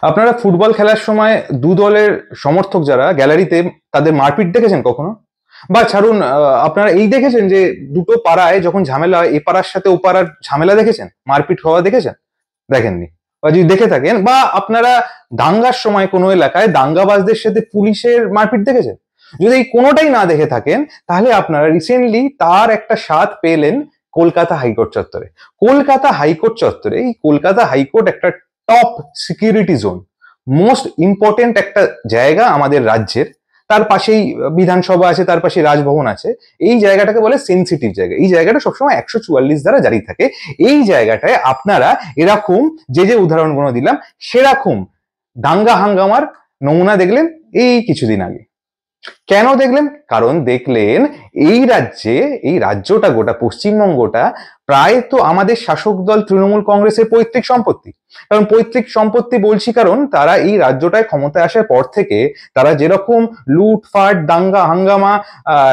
আপনারা ফুটবল খেলার সময় দু দলের সমর্থক যারা গ্যালারিতে তাদের মারপিট দেখেছেন কখনো? বা ছাড়ুন, আপনারা এই দেখেছেন যে দুটো পাড়ায় যখন ঝামেলা হয়, এ পাড়ার সাথে ও পাড়ার ঝামেলা দেখেছেন, মারপিট হওয়া দেখেছেন? দেখেননি। বা যদি দেখে থাকেন, বা আপনারা দাঙ্গার সময় কোনো এলাকায় দাঙ্গাবাজদের সাথে পুলিশের মারপিট দেখেছেন? যদি এই কোনোটাই না দেখে থাকেন, তাহলে আপনারা রিসেন্টলি তার একটা স্বাদ পেলেন কলকাতা হাইকোর্ট চত্বরে। কলকাতা হাইকোর্ট চত্বরে, এই কলকাতা হাইকোর্ট একটা top security zone, most important একটা জায়গা আমাদের রাজ্যের। তার পাশেই বিধানসভা আছে, তার পাশে রাজভবন আছে। এই জায়গাটাকে বলে সেন্সিটিভ জায়গা। এই জায়গাটা সবসময় 144 দ্বারা জারি থাকে। এই জায়গাটায় আপনারা এরকম যে উদাহরণগুলো দিলাম সেরকম দাঙ্গা হাঙ্গামার নমুনা দেখলেন এই কিছুদিন আগে। কেন দেখলেন? কারণ দেখলেন এই রাজ্যে, এই রাজ্যটা, গোটা পশ্চিমবঙ্গটা প্রায় তো আমাদের শাসক দল তৃণমূল কংগ্রেসের পৈতৃক সম্পত্তি। কারণ পৈতৃক সম্পত্তি বলছি কারণ তারা এই রাজ্যটায় ক্ষমতায় আসার পর থেকে তারা যেরকম লুটফাট, দাঙ্গা হাঙ্গামা,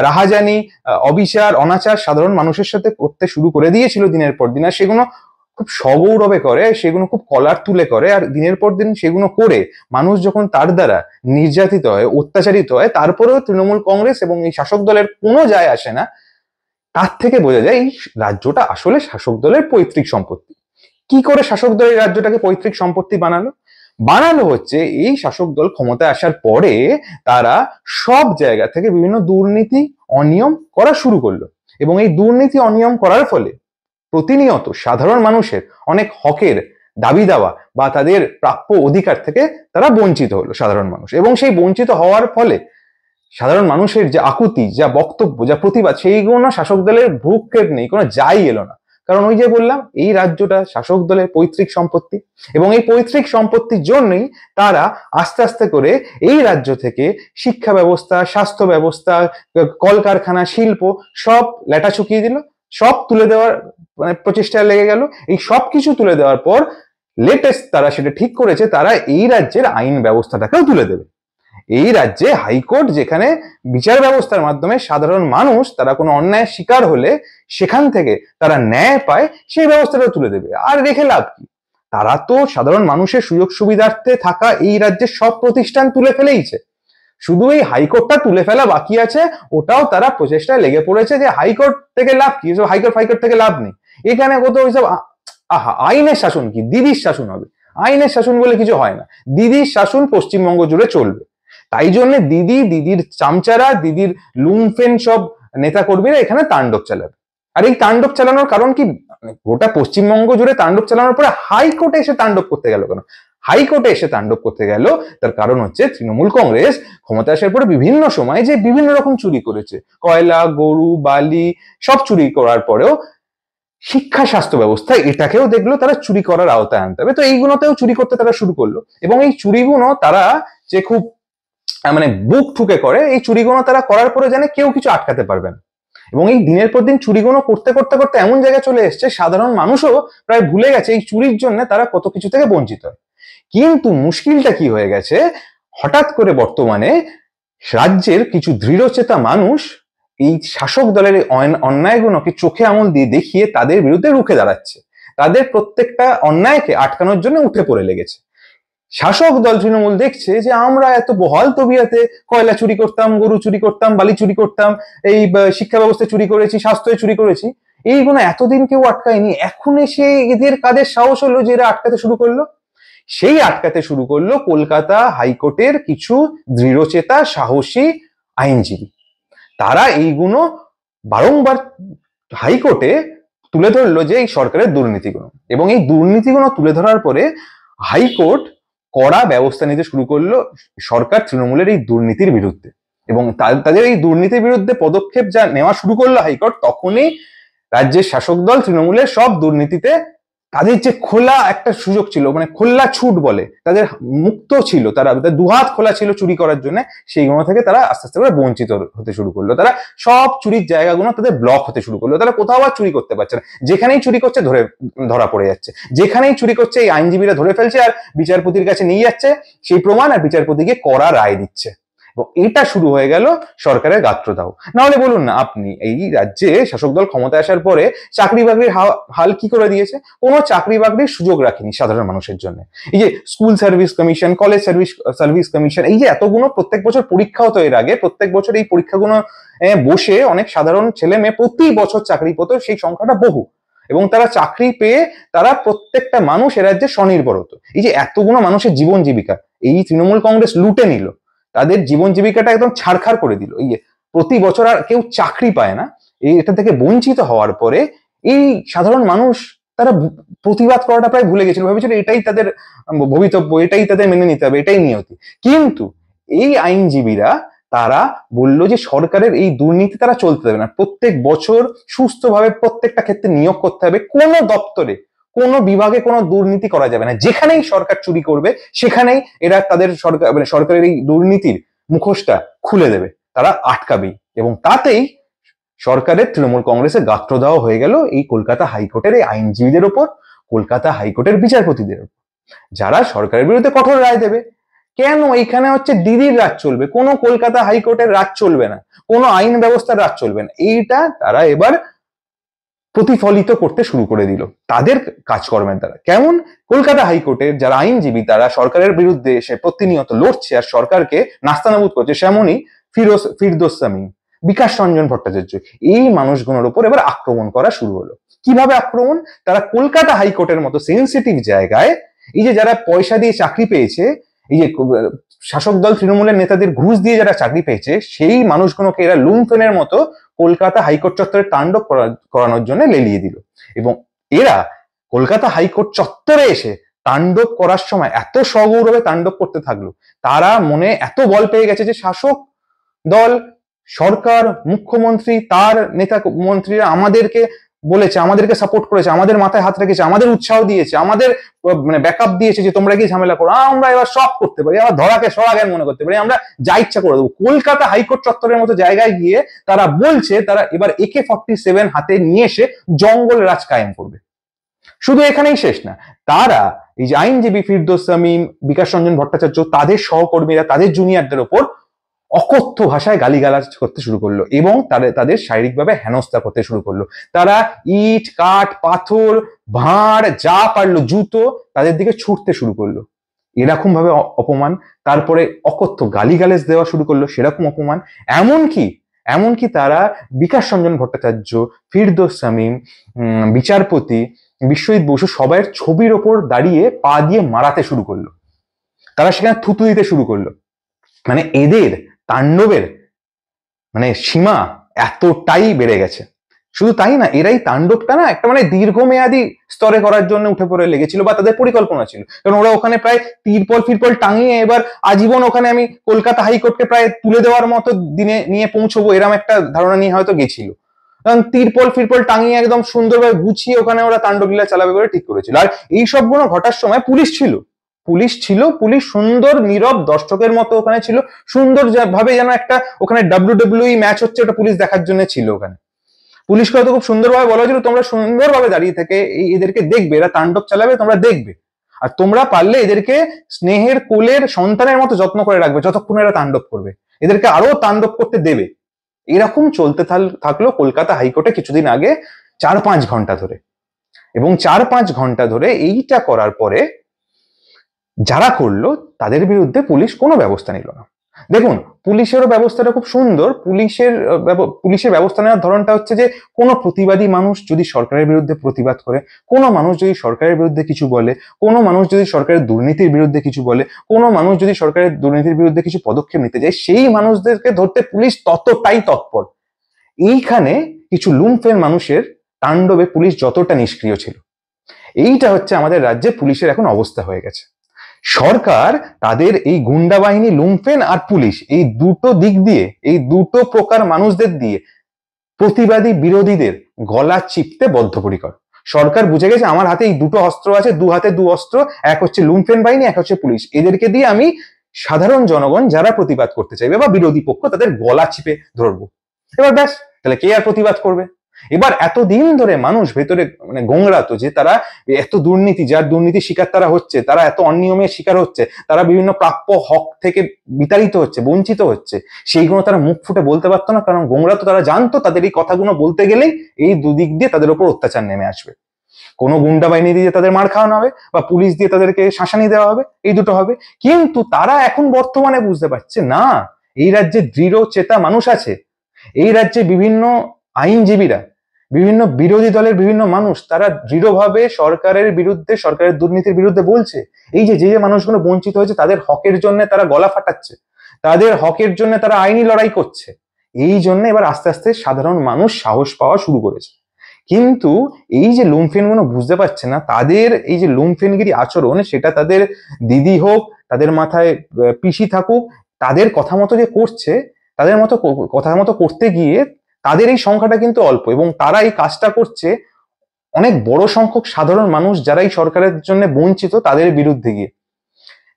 রাহাজানি, অবিচার, অনাচার সাধারণ মানুষের সাথে করতে শুরু করে দিয়েছিল দিনের পর দিন, আর সেগুলো খুব সগৌরবে করে, সেগুলো খুব কলার তুলে করে, আর দিনের পর দিন সেগুলো করে মানুষ যখন তার দ্বারা নির্যাতিত হয়, অত্যাচারিত হয়, তারপরেও তৃণমূল কংগ্রেস এবং এই শাসক দলের কোনো যায় আসে না। তার থেকে বোঝা যায় এই রাজ্যটা আসলে শাসক দলের পৈতৃক সম্পত্তি। কি করে শাসক দল এই রাজ্যটাকে পৈতৃক সম্পত্তি বানালো? বানানো হচ্ছে এই শাসক দল ক্ষমতায় আসার পরে তারা সব জায়গা থেকে বিভিন্ন দুর্নীতি, অনিয়ম করা শুরু করলো, এবং এই দুর্নীতি অনিয়ম করার ফলে প্রতিনিয়ত সাধারণ মানুষের অনেক হকের দাবি দাওয়া বা তাদের প্রাপ্য অধিকার থেকে তারা বঞ্চিত হলো সাধারণ মানুষ। এবং সেই বঞ্চিত হওয়ার ফলে সাধারণ মানুষের যে আকুতি, যা বক্তব্য, যা প্রতিবাদ, সেইগুলো শাসক দলের ভ্রুক্ষেপ নেই, কোনো যাই এলো না। কারণ ওই যে বললাম, এই রাজ্যটা শাসক দলের পৈতৃক সম্পত্তি, এবং এই পৈতৃক সম্পত্তির জন্যই তারা আস্তে আস্তে করে এই রাজ্য থেকে শিক্ষা ব্যবস্থা, স্বাস্থ্য ব্যবস্থা, কলকারখানা, শিল্প সব লেটা চুকিয়ে দিল, সব তুলে দেওয়ার মানে প্রচেষ্টায় লেগে গেল। এই সব কিছু তুলে দেওয়ার পর লেটেস্ট তারা সেটা ঠিক করেছে, তারা এই রাজ্যের আইন ব্যবস্থাটাকেও তুলে দেবে। এই রাজ্যে হাইকোর্ট, যেখানে বিচার ব্যবস্থার মাধ্যমে সাধারণ মানুষ তারা কোনো অন্যায়ের শিকার হলে সেখান থেকে তারা ন্যায় পায়, সেই ব্যবস্থাটা তুলে দেবে। আর রেখে লাভ কি? তারা তো সাধারণ মানুষের সুযোগ সুবিধার্থে থাকা এই রাজ্যের সব প্রতিষ্ঠান তুলে ফেলেইছে, শুধু এই হাইকোর্টটা তুলে ফেলা বাকি আছে। ওটাও তারা প্রচেষ্টায় লেগে পড়েছে যে হাইকোর্ট থেকে লাভ কি, হাইকোর্ট থেকে লাভ নেই। এখানে কত ওইসব আইনের শাসন কি, দিদির শাসন হবে। আইনের শাসন বলে কিছু হয় না, দিদির শাসন পশ্চিমবঙ্গ জুড়ে চলবে। তাই জন্য দিদির চামচারা, দিদির লুমফেন সব নেতা কর্মীরা এখানে তাণ্ডব চালাবে। আর এই তাণ্ডব চালানোর কারণ কি? গোটা পশ্চিমবঙ্গ জুড়ে তাণ্ডব চালানোর পরে হাইকোর্টে এসে তাণ্ডব করতে গেল কেন? হাইকোর্টে এসে তাণ্ডব করতে গেল তার কারণ হচ্ছে তৃণমূল কংগ্রেস ক্ষমতা আসার পরে বিভিন্ন সময় যে বিভিন্ন রকম চুরি করেছে, কয়লা, গরু, বালি সব চুরি করার পরেও শিক্ষা, স্বাস্থ্য ব্যবস্থা এটাকেও দেখলো তারা চুরি করার আওতায় আনতে হবে। তো এইগুলোতেও চুরি করতে তারা শুরু করলো, এবং এই চুরিগুলো তারা যে খুব মানে বুক ঠুকে করে, এই চুরিগুলো তারা করার পরে জানে কেউ কিছু আটকাতে পারবে না। এবং এই দিনের পর দিন চুরিগুলো করতে করতে করতে এমন জায়গায় চলে এসছে সাধারণ মানুষও প্রায় ভুলে গেছে এই চুরির জন্য তারা কত কিছু থেকে বঞ্চিত হয়। কিন্তু মুশকিলটা কি হয়ে গেছে, হঠাৎ করে বর্তমানে রাজ্যের কিছু দৃঢ়চেতা মানুষ এই শাসক দলের অন্যায়গুলোকে চোখে আঙুল দিয়ে দেখিয়ে তাদের বিরুদ্ধে রুখে দাঁড়াচ্ছে, তাদের প্রত্যেকটা অন্যায়কে আটকানোর জন্য উঠে পড়ে লেগেছে। শাসক দল তৃণমূল দেখছে যে আমরা এত বহাল তবিয়াতে কয়লা চুরি করতাম, গরু চুরি করতাম, বালি চুরি করতাম, এই শিক্ষা ব্যবস্থা চুরি করেছি, স্বাস্থ্য চুরি করেছি, এইগুলো এতদিন কেউ আটকায়নি। এখন এসে এদের কাদের সাহস হলো যে এরা আটকাতে শুরু করলো? সেই আটকাতে শুরু করলো কলকাতা হাইকোর্টের কিছু দৃঢ়চেতা, সাহসী আইনজীবী। তারা এইগুলো বারংবার হাইকোর্টে তুলে ধরলো যে এই সরকারের দুর্নীতিগুলো, এবং এই দুর্নীতিগুলো তুলে ধরার পরে হাইকোর্ট কড়া ব্যবস্থা নিতে শুরু করলো সরকার তৃণমূলের এই দুর্নীতির বিরুদ্ধে। এবং তাদের এই দুর্নীতির বিরুদ্ধে পদক্ষেপ যা নেওয়া শুরু করলো হাইকোর্ট, তখনই রাজ্যের শাসক দল তৃণমূলের সব দুর্নীতিতে তাদের যে খোলা একটা সুযোগ ছিল, মানে খোলা ছুট বলে, তাদের মুক্ত ছিল, তারা দুহাত খোলা ছিল চুরি করার জন্য, সেইগুলো থেকে তারা আস্তে আস্তে করে বঞ্চিত হতে শুরু করলো। তারা সব চুরির জায়গাগুলো তাদের ব্লক হতে শুরু করলো, তারা কোথাও আর চুরি করতে পারছে না। যেখানেই চুরি করছে ধরা পড়ে যাচ্ছে, যেখানেই চুরি করছে এই আইনজীবীরা ধরে ফেলছে আর বিচারপতির কাছে নিয়ে যাচ্ছে সেই প্রমাণ, আর বিচারপতিকে কড়া রায় দিচ্ছে। এবং এটা শুরু হয়ে গেল সরকারের গাত্রদাহ। নাহলে বলুন না আপনি, এই রাজ্যে শাসক দল ক্ষমতায় আসার পরে চাকরি বাকরির হাল কি করে দিয়েছে? কোনো চাকরি বাকরির সুযোগ রাখেনি সাধারণ মানুষের জন্য। এই যে school service commission, college service commission, এই যে এতগুলো প্রত্যেক বছর পরীক্ষা হতো এর আগে, প্রত্যেক বছর এই পরীক্ষাগুলো বসে অনেক সাধারণ ছেলে মেয়ে প্রতি বছর চাকরি পেতো, সেই সংখ্যাটা বহু, এবং তারা চাকরি পেয়ে তারা প্রত্যেকটা মানুষ এ রাজ্যে স্বনির্ভর হতো। এই যে এতগুলো মানুষের জীবন জীবিকা এই তৃণমূল কংগ্রেস লুটে নিল, তাদের জীবন জীবিকাটা একদম ছাড়খাড় করে দিল। এই যে প্রতি বছর আর কেউ চাকরি পায় না, এটা থেকে বঞ্চিত হওয়ার পরে এই সাধারণ মানুষ তারা প্রতিবাদ করাটা প্রায় ভুলে গেছিল, ভেবেছিল এটাই তাদের ভবিতব্য, এটাই তাদের মেনে নিতে হবে, এটাই নিয়তি। কিন্তু এই আইনজীবীরা তারা বললো যে সরকারের এই দুর্নীতি তারা চলতে দেবে না, প্রত্যেক বছর সুস্থভাবে প্রত্যেকটা ক্ষেত্রে নিয়োগ করতে হবে, কোনো দপ্তরে কোনো বিভাগে কোনো দুর্নীতি করা যাবে না, যেখানেই সরকার চুরি করবে সেখানেই এরা তাদের সরকারের এই দুর্নীতির মুখোশটা খুলে দেবে, তারা আটকাবেই। এবং তাতেই সরকারের তৃণমূল কংগ্রেসের গাত্রদাহ হয়ে গেল এই কলকাতা হাইকোর্টের এই আইনজীবীদের ওপর, কলকাতা হাইকোর্টের বিচারপতিদের ওপর, যারা সরকারের বিরুদ্ধে কঠোর রায় দেবে। কেন? এখানে হচ্ছে দিদির রাজ চলবে, কোনো কলকাতা হাইকোর্টের রাজ চলবে না, কোনো আইন ব্যবস্থার রাজ চলবে না। এইটা তারা এবার প্রতিফলিত করতে শুরু করে দিল তাদের কাজকর্মের দ্বারা। কেমন? কলকাতা হাইকোর্টের যারা আইনজীবী তারা সরকারের বিরুদ্ধে এসে প্রতিনিয়ত লড়ছে আর সরকারকে নাস্তানাবুদ করছে, সেমনই ফিরদৌস সামিম, বিকাশ রঞ্জন ভট্টাচার্য, এই মানুষগুলোর উপর এবার আক্রমণ করা শুরু হলো। কিভাবে আক্রমণ? তারা কলকাতা হাইকোর্টের মতো সেন্সিটিভ জায়গায়, এই যে যারা পয়সা দিয়ে চাকরি পেয়েছে, এই যে শাসক দল তৃণমূলের নেতাদের ঘুষ দিয়ে যারা চাকরি পেয়েছে, সেই মানুষগুলোকে এরা লুম্ফেনের মতো কলকাতা হাইকোর্ট চত্বরে তাণ্ডব করানোর জন্য লেলিয়ে দিল। এবং এরা কলকাতা হাইকোর্ট চত্বরে এসে তাণ্ডব করার সময় এত সগৌরবে তাণ্ডব করতে থাকলো, তারা মনে এত বল পেয়ে গেছে যে শাসক দল, সরকার, মুখ্যমন্ত্রী, তার নেতা মন্ত্রীরা আমাদেরকে বলেছে, আমাদেরকে সাপোর্ট করেছে, আমাদের মাথায় হাত রেখেছে, আমাদের উৎসাহ দিয়েছে, আমাদের মানে ব্যাকআপ দিয়েছে যে তোমরা কি ঝামেলা করো, আমরা এবার সব করতে পারি, আবার ধরাকে সরাজ্ঞান মনে করতে পারি, আমরা যা ইচ্ছা করে দেবো। কলকাতা হাইকোর্ট চত্বরের মতো জায়গায় গিয়ে তারা বলছে তারা এবার AK-47 হাতে নিয়ে এসে জঙ্গল রাজ কায়েম করবে। শুধু এখানেই শেষ না, তারা এই যে আইনজীবী ফিরদৌস সামিম, বিকাশ রঞ্জন ভট্টাচার্য, তাদের সহকর্মীরা, তাদের জুনিয়রদের ওপর অকথ্য ভাষায় গালিগালাজ করতে শুরু করলো এবং তাদের শারীরিকভাবে হেনস্থা করতে শুরু করলো। তারা ইট, কাঠ, পাথর, ভাঁড়, যা পারলো, জুতো তাদের দিকে ছুটতে শুরু করলো, এরকম ভাবে অপমান। তারপরে অকথ্য গালিগালাজ দেওয়া শুরু করলো, সেরকম অপমান। এমনকি তারা বিকাশ রঞ্জন ভট্টাচার্য, ফিরদৌস সামিম, বিচারপতি বিশ্বজিৎ বসু সবাইয়ের ছবির ওপর দাঁড়িয়ে পা দিয়ে মারাতে শুরু করলো, তারা সেখানে থুতু দিতে শুরু করলো। মানে এদের তাণ্ডবের মানে সীমা এতটাই বেড়ে গেছে। শুধু তাই না, এরাই তাণ্ডবটা না একটা মানে দীর্ঘমেয়াদী স্তরে করার জন্য উঠে পড়ে লেগেছিল, বা তাদের পরিকল্পনা ছিল। কারণ ওরা ওখানে প্রায় তিরপল টাঙিয়ে এবার আজীবন ওখানে আমি কলকাতা হাইকোর্টকে প্রায় তুলে দেওয়ার মতো দিনে নিয়ে পৌঁছবো, এরম একটা ধারণা নিয়ে হয়তো গেছিল। কারণ তিরপল টাঙিয়ে একদম সুন্দরভাবে গুছিয়ে ওখানে ওরা তাণ্ডবলীলা চালাবে বলে ঠিক করেছিল। আর এই সবগুলো ঘটার সময় পুলিশ ছিল, পুলিশ সুন্দর নীরব দর্শকের মতো ওখানে ছিল, সুন্দর ভাবে যেন একটা ওখানে WWE ম্যাচ হচ্ছে ওটা পুলিশ দেখার জন্য ছিল ওখানে। পুলিশকে হয়তো খুব সুন্দরভাবে বলা হয়েছিল তোমরা সুন্দরভাবে দাঁড়িয়ে থেকে এদেরকে দেখবে, এরা তাণ্ডব চালাবে, তোমরা দেখবে, আর তোমরা পারলে এদেরকে স্নেহের কোলের সন্তানের মতো যত্ন করে রাখবে যতক্ষণ এরা তাণ্ডব করবে, এদেরকে আরো তাণ্ডব করতে দেবে। এরকম চলতে থাকলো কলকাতা হাইকোর্টে কিছুদিন আগে 4-5 ঘন্টা ধরে। এবং 4-5 ঘন্টা ধরে এইটা করার পরে যারা করলো তাদের বিরুদ্ধে পুলিশ কোনো ব্যবস্থা নিল না। দেখুন, পুলিশেরও ব্যবস্থাটা খুব সুন্দর। পুলিশের ব্যবস্থা নেওয়ার ধরনটা হচ্ছে যে কোনো প্রতিবাদী মানুষ যদি সরকারের বিরুদ্ধে প্রতিবাদ করে, কোনো মানুষ যদি সরকারের বিরুদ্ধে কিছু বলে, কোনো মানুষ যদি সরকারের দুর্নীতির বিরুদ্ধে কিছু বলে, কোনো মানুষ যদি সরকারের দুর্নীতির বিরুদ্ধে কিছু পদক্ষেপ নিতে যায়, সেই মানুষদেরকে ধরতে পুলিশ ততটাই তৎপর। এইখানে কিছু লুম্ফেন মানুষের তাণ্ডবে পুলিশ যতটা নিষ্ক্রিয় ছিল। এইটা হচ্ছে আমাদের রাজ্যে পুলিশের এখন অবস্থা হয়ে গেছে। সরকার তাদের এই গুন্ডা বাহিনী, লুম্ফেন আর পুলিশ, এই দুটো দিক দিয়ে, এই দুটো প্রকার মানুষদের দিয়ে প্রতিবাদী বিরোধীদের গলা চিপতে বদ্ধপরিকর। সরকার বুঝে গেছে আমার হাতে এই দুটো অস্ত্র আছে, দু হাতে দু অস্ত্র, এক হচ্ছে লুম্ফেন বাহিনী, এক হচ্ছে পুলিশ। এদেরকে দিয়ে আমি সাধারণ জনগণ যারা প্রতিবাদ করতে চাইবে বা বিরোধী পক্ষ, তাদের গলা চিপে ধরবো। এবার ব্যাস, তাহলে কে আর প্রতিবাদ করবে? এবার এতদিন ধরে মানুষ ভেতরে মানে গোংড়াতো যে তারা এত দুর্নীতি, যার দুর্নীতির শিকার তারা হচ্ছে, তারা এত অনিয়মের শিকার হচ্ছে, তারা বিভিন্ন প্রাপ্য হক থেকে বিতাড়িত হচ্ছে, বঞ্চিত হচ্ছে, সেইগুলো তারা মুখ ফুটে বলতে পারতো না, কারণ গোংড়াতো তারা জানতো তাদের এই কথাগুলো বলতে গেলেই এই দুদিক দিয়ে তাদের উপর অত্যাচার নেমে আসবে। কোনো গুন্ডা বাহিনী দিয়ে তাদের মার খাওয়ানো হবে বা পুলিশ দিয়ে তাদেরকে শাসানি দেওয়া হবে, এই দুটো হবে। কিন্তু তারা এখন বর্তমানে বুঝতে পারছে না, এই রাজ্যে দৃঢ় চেতা মানুষ আছে, এই রাজ্যে বিভিন্ন আইনজীবীরা, বিভিন্ন বিরোধী দলের বিভিন্ন মানুষ, তারা দৃঢ়ভাবে সরকারের বিরুদ্ধে, সরকারের দুর্নীতির বিরুদ্ধে বলছে। এই যে যে মানুষগুলো বঞ্চিত হয়েছে তাদের হকের জন্য তারা গলা ফাটাচ্ছে, তাদের হকের জন্য তারা আইনি লড়াই করছে। এই জন্য এবার আস্তে আস্তে সাধারণ মানুষ সাহস পাওয়া শুরু করেছে। কিন্তু এই যে লুমফেনগুলো বুঝতে পারছে না, তাদের এই যে লুমফেনগিরি আচরণ, সেটা তাদের দিদি হোক, তাদের মাথায় পিসি থাকুক, তাদের কথা মতো যে করছে, তাদের মতো কথা মতো করতে গিয়ে তাদের এই সংখ্যাটা কিন্তু অল্প, এবং তারা এই কাজটা করছে অনেক বড় সংখ্যক সাধারণ মানুষ যারা এই সরকারের জন্য বঞ্চিত, তাদের বিরুদ্ধে গিয়ে।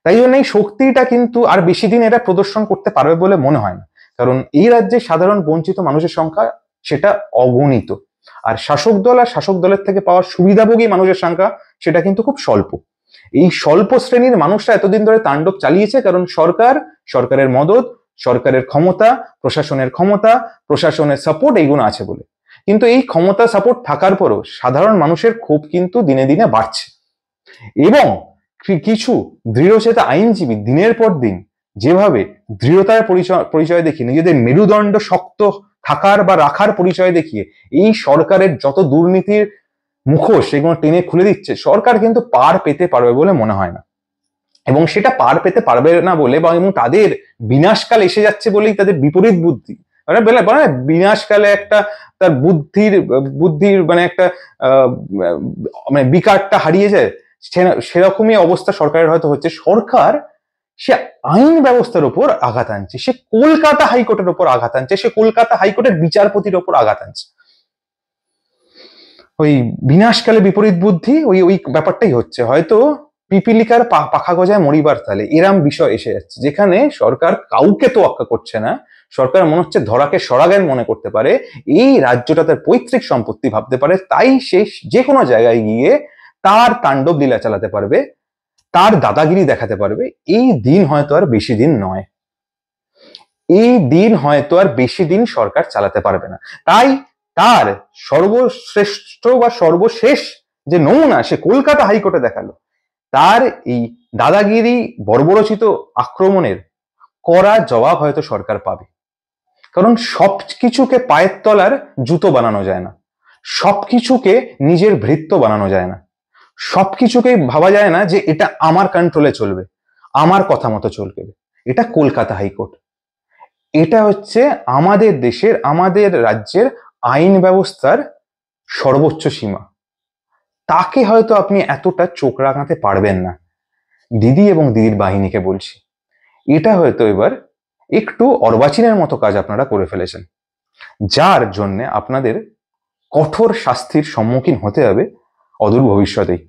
তাই জন্য এই শক্তিটা কিন্তু আর বেশি দিন এটা প্রদর্শন করতে পারবে বলে মনে হয় না, কারণ এই রাজ্যে সাধারণ বঞ্চিত মানুষের সংখ্যা সেটা অগণিত, আর শাসক দল আর শাসক দলের থেকে পাওয়া সুবিধাভোগী মানুষের সংখ্যা সেটা কিন্তু খুব স্বল্প। এই স্বল্প শ্রেণীর মানুষরা এতদিন ধরে তাণ্ডব চালিয়েছে, কারণ সরকারের মদত, সরকারের ক্ষমতা, প্রশাসনের সাপোর্ট এইগুলো আছে বলে। কিন্তু এই ক্ষমতা সাপোর্ট থাকার পরও সাধারণ মানুষের ক্ষোভ কিন্তু দিনে দিনে বাড়ছে, এবং কিছু দৃঢ়চেতা আইনজীবী দিনের পর দিন যেভাবে দৃঢ়তার পরিচয় দেখিয়ে, নিজেদের মেরুদণ্ড শক্ত থাকার বা রাখার পরিচয় দেখিয়ে এই সরকারের যত দুর্নীতির মুখোশ সেগুলো টেনে খুলে দিচ্ছে, সরকার কিন্তু পার পেতে পারবে বলে মনে হয় না। এবং সেটা পার পেতে পারবে না বলে, বা এবং তাদের বিনাশকাল এসে যাচ্ছে বলেই তাদের বিপরীত বুদ্ধি, মানে বলে বিনাশকালে একটা তার বুদ্ধির মানে একটা মানে বিকারটা হারিয়ে যায়, সেরকমই অবস্থা সরকারের হয়তো হচ্ছে। সরকার সে আইন ব্যবস্থার উপর আঘাত আনছে, সে কলকাতা হাইকোর্টের উপর আঘাত আনছে, সে কলকাতা হাইকোর্টের বিচারপতির উপর আঘাত আনছে। ওই বিনাশকালে বিপরীত বুদ্ধি, ওই ব্যাপারটাই হচ্ছে। হয়তো পিপিলিকার পাখা গজায় মরিবার তালে এরম বিষয় এসে যাচ্ছে, যেখানে সরকার কাউকে তোয়াক্কা করছে না, সরকার মনে হচ্ছে ধরাকে সরাজ্ঞান মনে করতে পারে, এই রাজ্যটা তার পৈতৃক সম্পত্তি ভাবতে পারে, তাই সে যে কোনো জায়গায় গিয়ে তার তাণ্ডব লীলা চালাতে পারবে, তার দাদাগিরি দেখাতে পারবে। এই দিন হয়তো আর বেশি দিন নয়, এই দিন হয়তো আর বেশি দিন সরকার চালাতে পারবে না। তাই তার সর্বশ্রেষ্ঠ বা সর্বশেষ যে নমুনা সে কলকাতা হাইকোর্টে দেখালো, তার এই দাদাগিরি বর্বরচিত আক্রমণের কড়া জবাব হয়তো সরকার পাবে। কারণ সবকিছুকে পায়ের তলার জুতো বানানো যায় না, সবকিছুকে নিজের ভৃত্য বানানো যায় না, সবকিছুকে ভাবা যায় না যে এটা আমার কন্ট্রোলে চলবে, আমার কথা মতো চলবে। এটা কলকাতা হাইকোর্ট, এটা হচ্ছে আমাদের দেশের, আমাদের রাজ্যের আইন ব্যবস্থার সর্বোচ্চ সীমা। তাকে হয়তো আপনি এতটা চোখ রাঙাতে পারবেন না। দিদি এবং দিদির বাহিনীকে বলছি, এটা হয়তো এবার একটু অর্বাচীনের মতো কাজ আপনারা করে ফেলেছেন, যার জন্য আপনাদের কঠোর শাস্তির সম্মুখীন হতে হবে অদূর ভবিষ্যতেই।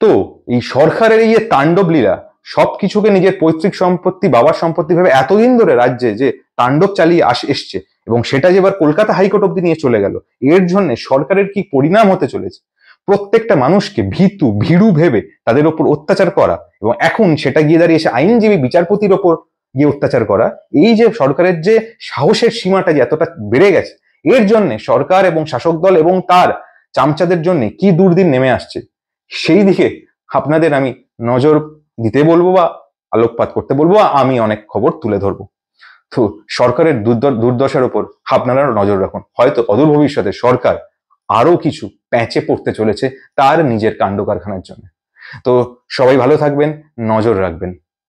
তো এই সরকারের এই তাণ্ডব লীলা, সবকিছুকে নিজের পৈতৃক সম্পত্তি, বাবার সম্পত্তি ভেবে এতদিন ধরে রাজ্যে যে তাণ্ডব চালিয়ে এসছে, এবং সেটা যে এবার কলকাতা হাইকোর্ট অব্দি নিয়ে চলে গেল, এর জন্য সরকারের কি পরিণাম হতে চলেছে। প্রত্যেকটা মানুষকে ভীরু ভেবে তাদের ওপর অত্যাচার করা, এবং এখন সেটা গিয়ে দাঁড়িয়ে এসে আইনজীবী বিচারপতির ওপর গিয়ে অত্যাচার করা, এই যে সরকারের যে সাহসের সীমাটা যে এতটা বেড়ে গেছে, এর জন্য সরকার এবং শাসক দল এবং তার চামচাদের জন্য কি দুর্দিন নেমে আসছে, সেই দিকে আপনাদের আমি নজর দিতে বলবো বা আলোকপাত করতে বলবো, আমি অনেক খবর তুলে ধরবো। তো সরকারের দুর্দশার উপর আপনারা নজর রাখুন, হয়তো অদূর ভবিষ্যতে সরকার আরো কিছু প্যাঁচে পড়তে চলেছে তার নিজের কাণ্ড কারখানার জন্য। তো সবাই ভালো থাকবেন, নজর রাখবেন।